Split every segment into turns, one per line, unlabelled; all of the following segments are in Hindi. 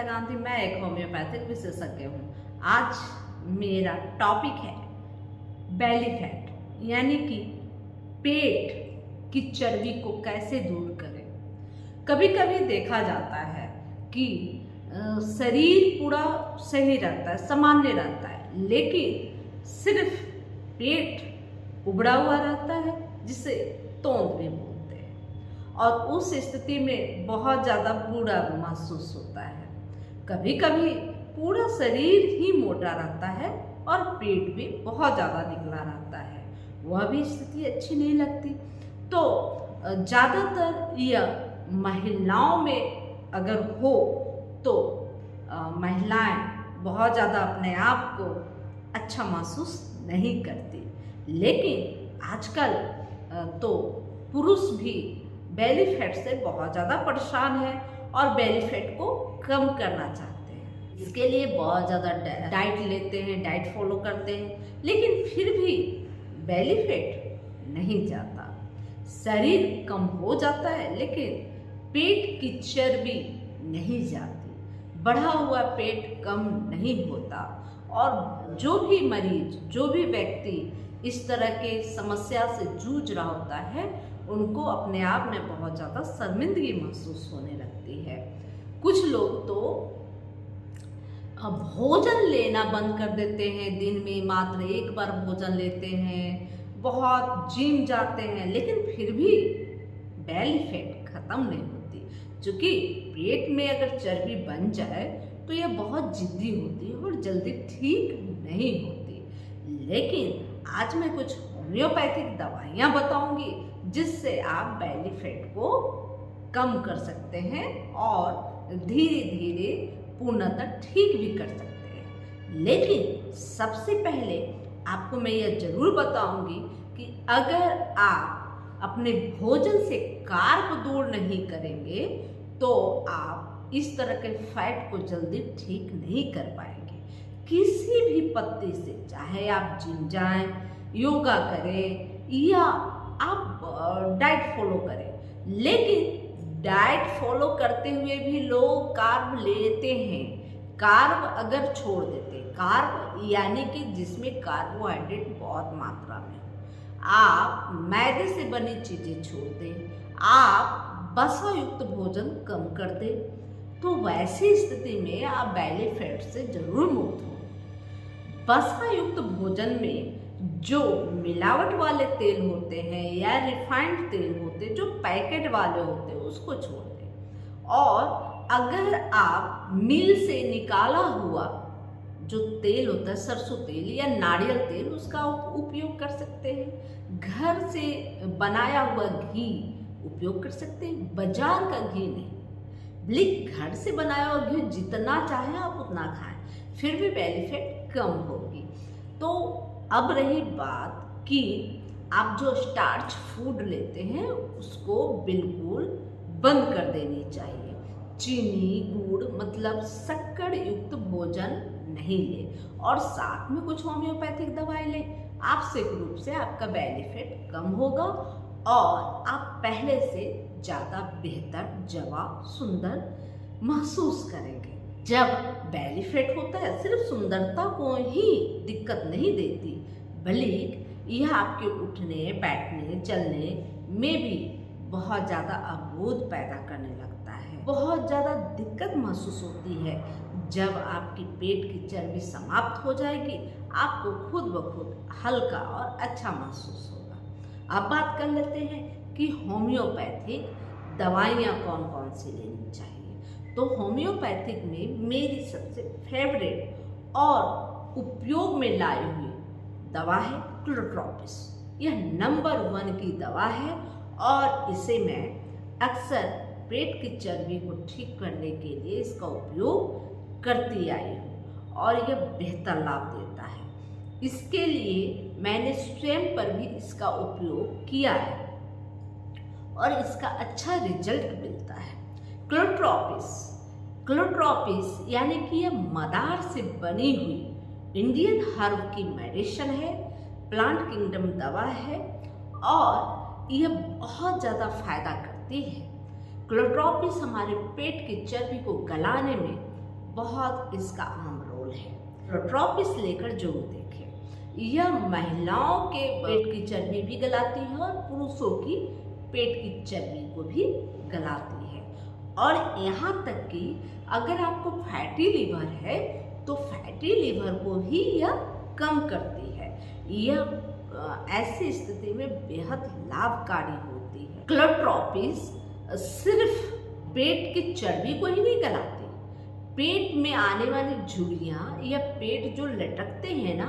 संध्या गांधी, मैं एक होम्योपैथिक विशेषज्ञ हूँ। आज मेरा टॉपिक है बेली फैट, यानी कि पेट की चर्बी को कैसे दूर करें। कभी कभी देखा जाता है कि शरीर पूरा सही रहता है, सामान्य रहता है, लेकिन सिर्फ पेट उबड़ा हुआ रहता है, जिसे तोंद भी बोलते हैं, और उस स्थिति में बहुत ज़्यादा बुरा महसूस होता है। कभी कभी पूरा शरीर ही मोटा रहता है और पेट भी बहुत ज़्यादा निकला रहता है, वह भी स्थिति अच्छी नहीं लगती। तो ज़्यादातर यह महिलाओं में अगर हो तो महिलाएं बहुत ज़्यादा अपने आप को अच्छा महसूस नहीं करती, लेकिन आजकल तो पुरुष भी बेली फैट से बहुत ज़्यादा परेशान है और बेली फैट को कम करना चाहते हैं। इसके लिए बहुत ज़्यादा डाइट लेते हैं, डाइट फॉलो करते हैं, लेकिन फिर भी बेली फैट नहीं जाता। शरीर कम हो जाता है, लेकिन पेट की चर्बी नहीं जाती, बढ़ा हुआ पेट कम नहीं होता। और जो भी मरीज, जो भी व्यक्ति इस तरह के समस्या से जूझ रहा होता है, उनको अपने आप में बहुत ज़्यादा शर्मिंदगी महसूस होने लगती है। कुछ लोग तो भोजन लेना बंद कर देते हैं, दिन में मात्र एक बार भोजन लेते हैं, बहुत जिम जाते हैं, लेकिन फिर भी बेली फैट खत्म नहीं होती। क्योंकि पेट में अगर चर्बी बन जाए तो यह बहुत जिद्दी होती है और जल्दी ठीक नहीं होती। लेकिन आज मैं कुछ होम्योपैथिक दवाइयाँ बताऊंगी जिससे आप बेली फैट को कम कर सकते हैं और धीरे धीरे पूर्णतः ठीक भी कर सकते हैं। लेकिन सबसे पहले आपको मैं यह जरूर बताऊंगी कि अगर आप अपने भोजन से कार्ब दूर नहीं करेंगे तो आप इस तरह के फैट को जल्दी ठीक नहीं कर पाएंगे। किसी भी पद्धति से, चाहे आप जिम जाएं, योगा करें या आप डाइट फॉलो करें, लेकिन डाइट फॉलो करते हुए भी लोग कार्ब लेते हैं। कार्ब अगर छोड़ देते हैं, कार्ब यानी कि जिसमें कार्बोहाइड्रेट बहुत मात्रा में, आप मैदे से बनी चीज़ें छोड़ दें, आप वसा युक्त भोजन कम कर दें, तो वैसी स्थिति में आप बेली फैट से जरूर मुक्त हो। वसा युक्त भोजन में जो मिलावट वाले तेल होते हैं या रिफाइंड तेल होते हैं, जो पैकेट वाले होते हैं, उसको छोड़ दें। और अगर आप मिल से निकाला हुआ जो तेल होता है, सरसों तेल या नारियल तेल, उसका उपयोग कर सकते हैं। घर से बनाया हुआ घी उपयोग कर सकते हैं, बाजार का घी नहीं। लेकिन घर से बनाया हुआ घी जितना चाहे आप उतना खाएं, फिर भी बेली फैट कम होगी। तो अब रही बात कि आप जो स्टार्च फूड लेते हैं उसको बिल्कुल बंद कर देनी चाहिए। चीनी, गुड़ मतलब शक्कर युक्त भोजन नहीं ले, और साथ में कुछ होम्योपैथिक दवाई ले। आवश्यक रूप से आपका बेली फैट कम होगा और आप पहले से ज़्यादा बेहतर, जवा, सुंदर महसूस करेंगे। जब बेली फैट होता है, सिर्फ सुंदरता को ही दिक्कत नहीं देती, बल्कि यह आपके उठने, बैठने, चलने में भी बहुत ज़्यादा अवरोध पैदा करने लगता है। बहुत ज़्यादा दिक्कत महसूस होती है। जब आपकी पेट की चर्बी समाप्त हो जाएगी, आपको खुद ब खुद हल्का और अच्छा महसूस होगा। अब बात कर लेते हैं कि होम्योपैथिक दवाइयाँ कौन कौन सी लेनी चाहिए। तो होम्योपैथिक में मेरी सबसे फेवरेट और उपयोग में लाई हुई दवा है क्लोट्रोपिस। यह नंबर 1 की दवा है और इसे मैं अक्सर पेट की चर्बी को ठीक करने के लिए इसका उपयोग करती आई हूँ और यह बेहतर लाभ देता है। इसके लिए मैंने स्वयं पर भी इसका उपयोग किया है और इसका अच्छा रिजल्ट मिलता है। क्लोट्रोपिस यानी कि यह मदार से बनी हुई इंडियन हर्ब की मेडिसिन है, प्लांट किंगडम दवा है और यह बहुत ज़्यादा फायदा करती है। क्लोट्रोपिस हमारे पेट की चर्बी को गलाने में बहुत इसका अहम रोल है। क्लोट्रोपिस लेकर जरूर देखें। यह महिलाओं के पेट की चर्बी भी गलाती है और पुरुषों की पेट की चर्बी को भी गलाती है। और यहाँ तक कि अगर आपको फैटी लीवर है तो फैटी लीवर को भी यह कम करती है। यह ऐसी स्थिति में बेहद लाभकारी होती है। क्लोट्रोपिस सिर्फ पेट की चर्बी को ही नहीं गलाती, पेट में आने वाली झुर्रियाँ या पेट जो लटकते हैं ना,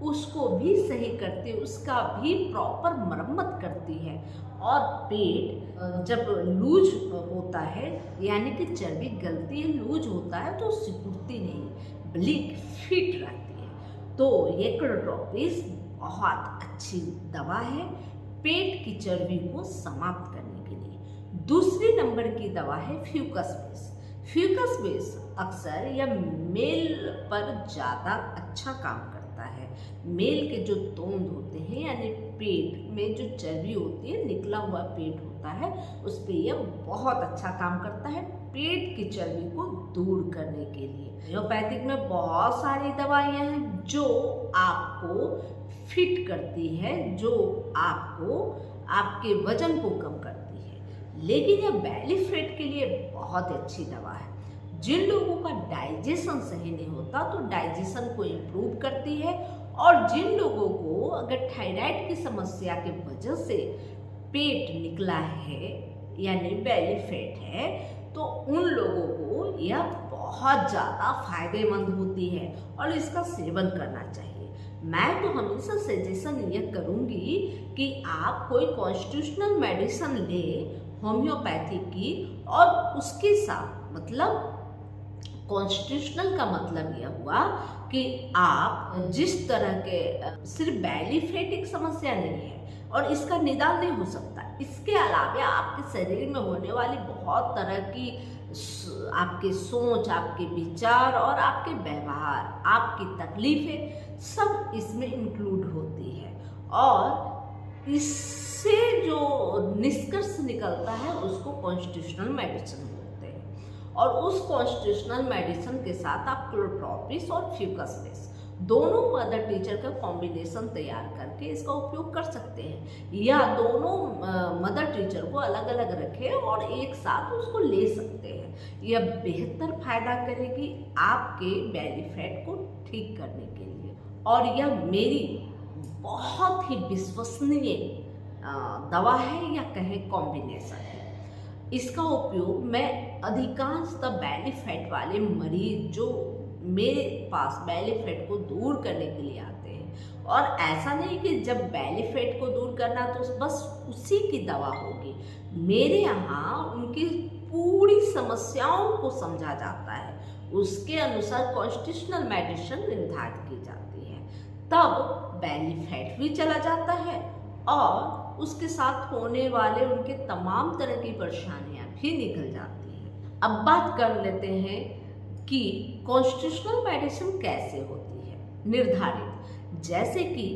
उसको भी सही करती है, उसका भी प्रॉपर मरम्मत करती है। और पेट जब लूज होता है यानी कि चर्बी गलती है, लूज होता है तो सिकुड़ती नहीं, बल्कि फिट रहती है। तो ये क्लोट्रोपिस बहुत अच्छी दवा है पेट की चर्बी को समाप्त करने के लिए। दूसरी नंबर की दवा है फ्यूकस बेस। फ्यूकस बेस अक्सर या मेल पर ज़्यादा अच्छा काम करता है। मेल के जो तोंद होते हैं यानी पेट में जो चर्बी होती है, निकला हुआ पेट होता है, उस पर यह बहुत अच्छा काम करता है पेट की चर्बी को दूर करने के लिए। होम्योपैथिक में बहुत सारी दवाइयाँ हैं जो आपको फिट करती है, जो आपको आपके वजन को कम करती है। लेकिन यह बेली फैट के लिए बहुत अच्छी दवा है। जिन लोगों का डाइजेशन सही नहीं होता तो डाइजेशन को इम्प्रूव करती है। और जिन लोगों को अगर थायराइड की समस्या की वजह से पेट निकला है यानी बेली फैट है, तो उन लोगों को यह बहुत ज़्यादा फायदेमंद होती है और इसका सेवन करना चाहिए। मैं तो हमेशा सजेशन यह करूँगी कि आप कोई कॉन्स्टिट्यूशनल मेडिसिन ले होम्योपैथी की, और उसके साथ मतलब कॉन्स्टिट्यूशनल का मतलब यह हुआ कि आप जिस तरह के सिर्फ बेली फैट एक समस्या नहीं है और इसका निदान नहीं हो सकता, इसके अलावा आपके शरीर में होने वाली बहुत तरह की आपके सोच, आपके विचार और आपके व्यवहार, आपकी तकलीफें सब इसमें इंक्लूड होती है। और इससे जो निष्कर्ष निकलता है उसको कॉन्स्टिट्यूशनल मेडिसिन बोलते हैं। और उस कॉन्स्टिट्यूशनल मेडिसिन के साथ आप क्लोट्रोपिस और फ्यूकस बेस दोनों मदर टीचर का कॉम्बिनेशन तैयार करके इसका उपयोग कर सकते हैं, या दोनों मदर टीचर को अलग अलग रखें और एक साथ उसको ले सकते हैं। यह बेहतर फायदा करेगी आपके बेली फैट को ठीक करने के लिए। और यह मेरी बहुत ही विश्वसनीय दवा है या कहें कॉम्बिनेशन है। इसका उपयोग मैं अधिकांशतः बेली फैट वाले मरीज जो मेरे पास बेली फैट को दूर करने के लिए आते हैं, और ऐसा नहीं कि जब बेली फैट को दूर करना तो बस उसी की दवा होगी। मेरे यहाँ उनकी पूरी समस्याओं को समझा जाता है, उसके अनुसार कॉन्स्टिट्यूशनल मेडिसिन निर्धारित की जाती है, तब बेली फैट भी चला जाता है और उसके साथ होने वाले उनके तमाम तरह की परेशानियां भी निकल जाती हैं। अब बात कर लेते हैं कि कॉन्स्टिट्यूशनल मेडिसिन कैसे होती है निर्धारित। जैसे कि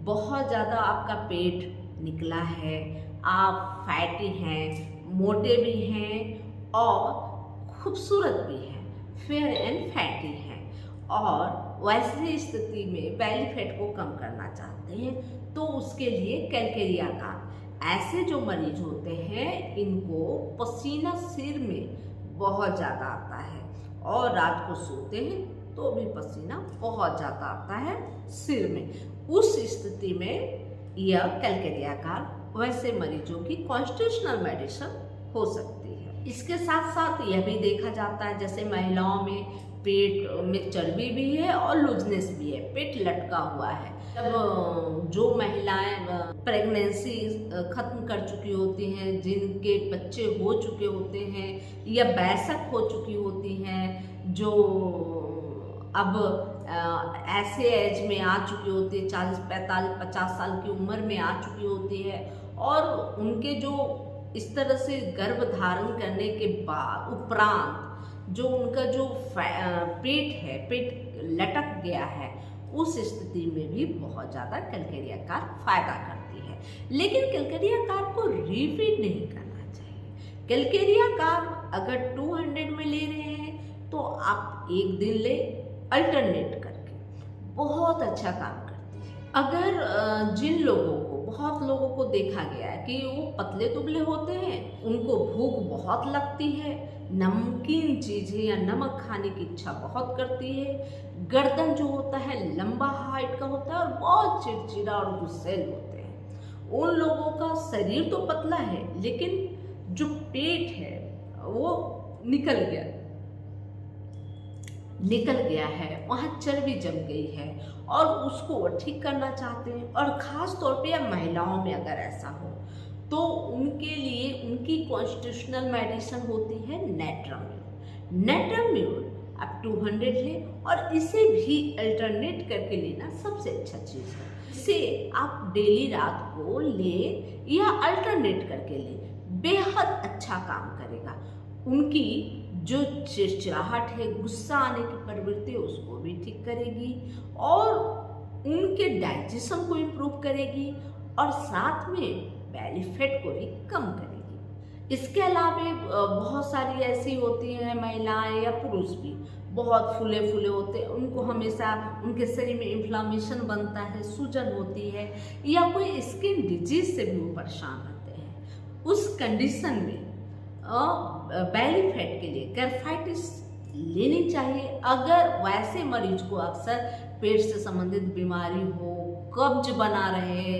बहुत ज़्यादा आपका पेट निकला है, आप फैटी हैं, मोटे भी हैं और खूबसूरत भी हैं, फेयर एंड फैटी हैं, और वैसी स्थिति में बेली फैट को कम करना चाहते हैं, तो उसके लिए कैलकेरिया का ऐसे जो मरीज होते हैं इनको पसीना सिर में बहुत ज़्यादा आता है और रात को सोते हैं तो भी पसीना बहुत ज़्यादा आता है सिर में। उस स्थिति में यह कैलकेरिया का वैसे मरीजों की कॉन्स्टिट्यूशनल मेडिसिन हो सकती है। इसके साथ साथ यह भी देखा जाता है जैसे महिलाओं में पेट में चर्बी भी है और लूजनेस भी है, पेट लटका हुआ है। जब जो महिलाएं प्रेगनेंसी खत्म कर चुकी होती हैं, जिनके बच्चे हो चुके होते हैं या बैसक हो चुकी होती हैं, जो अब ऐसे एज में आ चुकी होती है, 40, 45, 50 साल की उम्र में आ चुकी होती है, और उनके जो इस तरह से गर्भ धारण करने के बाद उपरांत जो उनका जो पेट है, पेट लटक गया है, उस स्थिति में भी बहुत ज़्यादा कैलकेरिया कार्ब फायदा करती है। लेकिन कैलकेरिया कार्ब को रिपीट नहीं करना चाहिए। कैलकेरिया कार्ब अगर 200 में ले रहे हैं तो आप आप एक दिन ले अल्टरनेट करके, बहुत अच्छा काम करती है। अगर जिन लोगों को, बहुत लोगों को देखा गया है कि वो पतले दुबले होते हैं, उनको भूख बहुत लगती है, नमकीन चीज़ें या नमक खाने की इच्छा बहुत करती है, गर्दन जो होता है लंबा हाइट का होता है और बहुत चिड़चिड़ा और गुस्सैल होते हैं, उन लोगों का शरीर तो पतला है लेकिन जो पेट है वो निकल गया है, वहाँ चर्बी जम गई है और उसको वो ठीक करना चाहते हैं। और ख़ास तौर पे महिलाओं में अगर ऐसा हो तो उनके लिए उनकी कॉन्स्टिट्यूशनल मेडिसिन होती है नेट्राम्यूल। नेट्राम्यूल आप 200 लें और इसे भी अल्टरनेट करके लेना सबसे अच्छा चीज़ है। इसे आप डेली रात को ले या अल्टरनेट करके ले, बेहद अच्छा काम करेगा। उनकी जो चिड़चिड़ाहट है, गुस्सा आने की प्रवृत्ति, उसको भी ठीक करेगी और उनके डाइजेशन को इम्प्रूव करेगी और साथ में बेली फैट को भी कम करेगी। इसके अलावा बहुत सारी ऐसी होती हैं महिलाएं या पुरुष भी, बहुत फूले फूले होते हैं, उनको हमेशा उनके शरीर में इन्फ्लामेशन बनता है, सूजन होती है या कोई स्किन डिजीज से भी वो परेशान रहते हैं। उस कंडीशन में बेली फैट के लिए ग्राफाइटिस लेनी चाहिए। अगर वैसे मरीज को अक्सर पेट से संबंधित बीमारी हो, कब्ज बना रहे,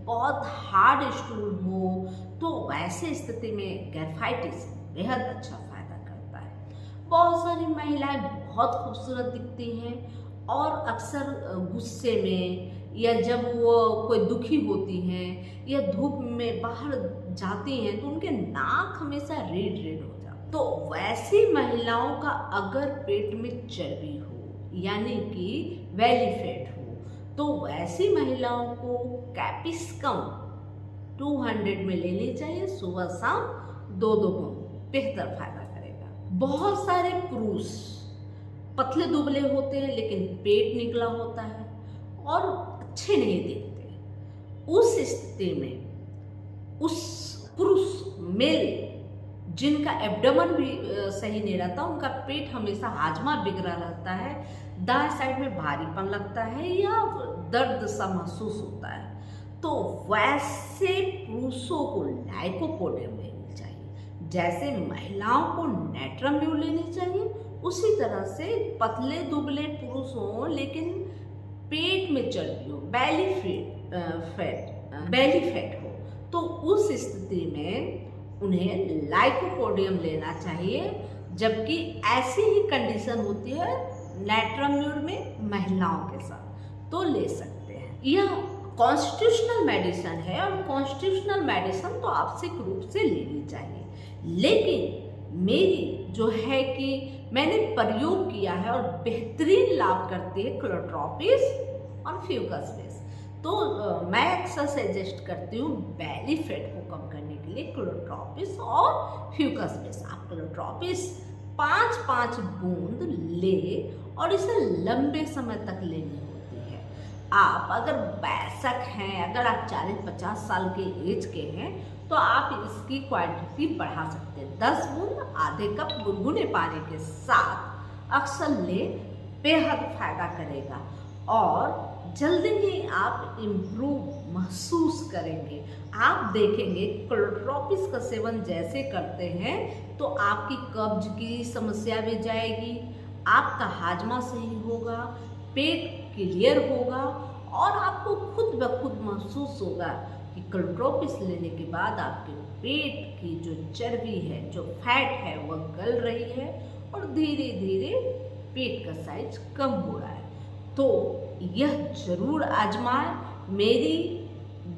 बहुत हार्ड स्टूल हो, तो वैसे स्थिति में ग्राफाइटिस बेहद अच्छा फायदा करता है। बहुत सारी महिलाएं बहुत खूबसूरत दिखती हैं और अक्सर गुस्से में या जब वो कोई दुखी होती हैं या धूप में बाहर जाती हैं तो उनके नाक हमेशा रेड रेड हो जाते। तो वैसी महिलाओं का अगर पेट में चर्बी हो यानी कि बेली फैट हो तो वैसी महिलाओं को कैप्सिकम 200 में लेनी चाहिए, सुबह शाम 2-2 बूंद, बेहतर फायदा करेगा। बहुत सारे पुरुष पतले दुबले होते हैं लेकिन पेट निकला होता है और अच्छे नहीं दिखते। उस स्थिति में उस पुरुष मेल जिनका एब्डोमेन भी सही नहीं रहता, उनका पेट हमेशा हाजमा बिगड़ा रहता है, दाएं साइड में भारीपन लगता है या दर्द सा महसूस होता है, तो वैसे पुरुषों को लाइकोपोडियम लेनी चाहिए। जैसे महिलाओं को नेट्राम्यूल लेनी चाहिए, उसी तरह से पतले दुबले पुरुष हों लेकिन पेट में चर्बी हो, बेली फैट हो, तो उस स्थिति में उन्हें लाइकोपोडियम लेना चाहिए। जबकि ऐसी ही कंडीशन होती है नेट्राम्यूल में महिलाओं के साथ, तो ले सकते हैं। यह कॉन्स्टिट्यूशनल मेडिसिन है और कॉन्स्टिट्यूशनल मेडिसिन तो आवश्यक रूप से लेनी चाहिए, लेकिन मेरी जो है कि मैंने प्रयोग किया है और बेहतरीन लाभ करती है क्लोट्रोपिस और फ्यूकस बेस, तो मैं अक्सर सजेस्ट करती हूँ बेली फैट को कम करने के लिए क्लोट्रोपिस और फ्यूकस बेस। आप क्लोट्रोपिस 5-5 बूंद ले और इसे लंबे समय तक लेनी होती है। आप अगर वयस्क हैं, अगर आप 40-50 साल के एज के हैं तो आप इसकी क्वांटिटी बढ़ा सकते हैं। 10 बूंद आधे कप गुनगुने पानी के साथ अक्सर ले, बेहद फायदा करेगा और जल्दी ही आप इम्प्रूव महसूस करेंगे। आप देखेंगे क्लोट्रोपिस का सेवन जैसे करते हैं तो आपकी कब्ज की समस्या भी जाएगी, आपका हाजमा सही होगा, पेट क्लियर होगा और आपको खुद ब खुद महसूस होगा कि क्लोट्रोपिस लेने के बाद आपके पेट की जो चर्बी है, जो फैट है, वह गल रही है और धीरे धीरे पेट का साइज कम हो रहा है। तो यह जरूर आजमाएं। मेरी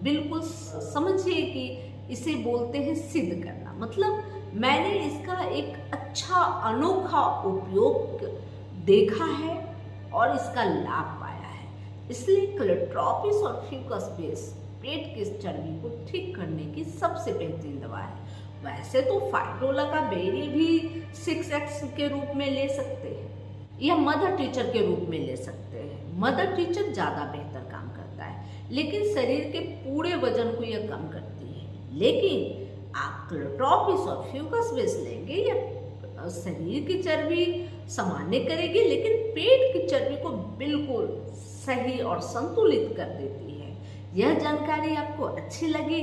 बिल्कुल समझिए कि इसे बोलते हैं सिद्ध करना, मतलब मैंने इसका एक अच्छा अनोखा उपयोग देखा है और इसका लाभ पाया है। इसलिए क्लोट्रोपिस और फ्यूकस बेस पेट की चर्बी को ठीक करने की सबसे बेहतरीन दवा है। वैसे तो फाइटोला का बेरी भी 6x के रूप में ले सकते हैं या मदर टीचर के रूप में ले सकते हैं। मदर टीचर ज़्यादा बेहतर काम करता है, लेकिन शरीर के पूरे वजन को यह कम करती है। लेकिन आप क्लोट्रोपिस और फ्यूकस बेस लेंगे या शरीर की चर्बी सामान्य करेगी, लेकिन पेट की चर्बी को बिल्कुल सही और संतुलित कर देती है। यह जानकारी आपको अच्छी लगी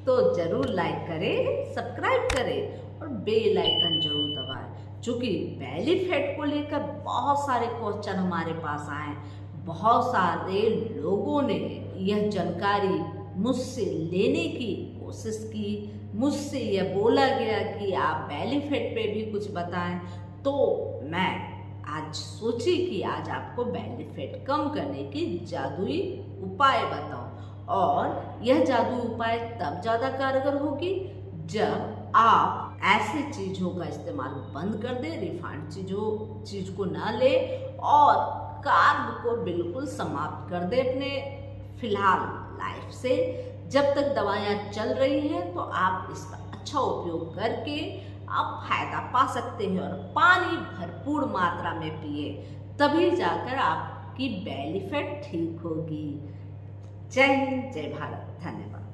तो जरूर लाइक करें, सब्सक्राइब करें और बेल आइकन जरूर दबाएं। चूँकि बेली फैट को लेकर बहुत सारे क्वेश्चन हमारे पास आए, बहुत सारे लोगों ने यह जानकारी मुझसे लेने की कोशिश की, मुझसे यह बोला गया कि आप बेली फैट पे भी कुछ बताएं, तो मैं आज सोची कि आज आपको बेली फैट कम करने की जादुई उपाय बताऊं। और यह जादुई उपाय तब ज़्यादा कारगर होगी जब आप ऐसी चीज़ों का इस्तेमाल बंद कर दें, रिफाइंड चीज़ को ना ले और कार्ब को बिल्कुल समाप्त कर दे अपने फिलहाल लाइफ से। जब तक दवाइयाँ चल रही हैं तो आप इसका अच्छा उपयोग करके आप फायदा पा सकते हैं और पानी भरपूर मात्रा में पिए, तभी जाकर आपकी बेली फैट ठीक होगी। जय हिंद, जय भारत, धन्यवाद।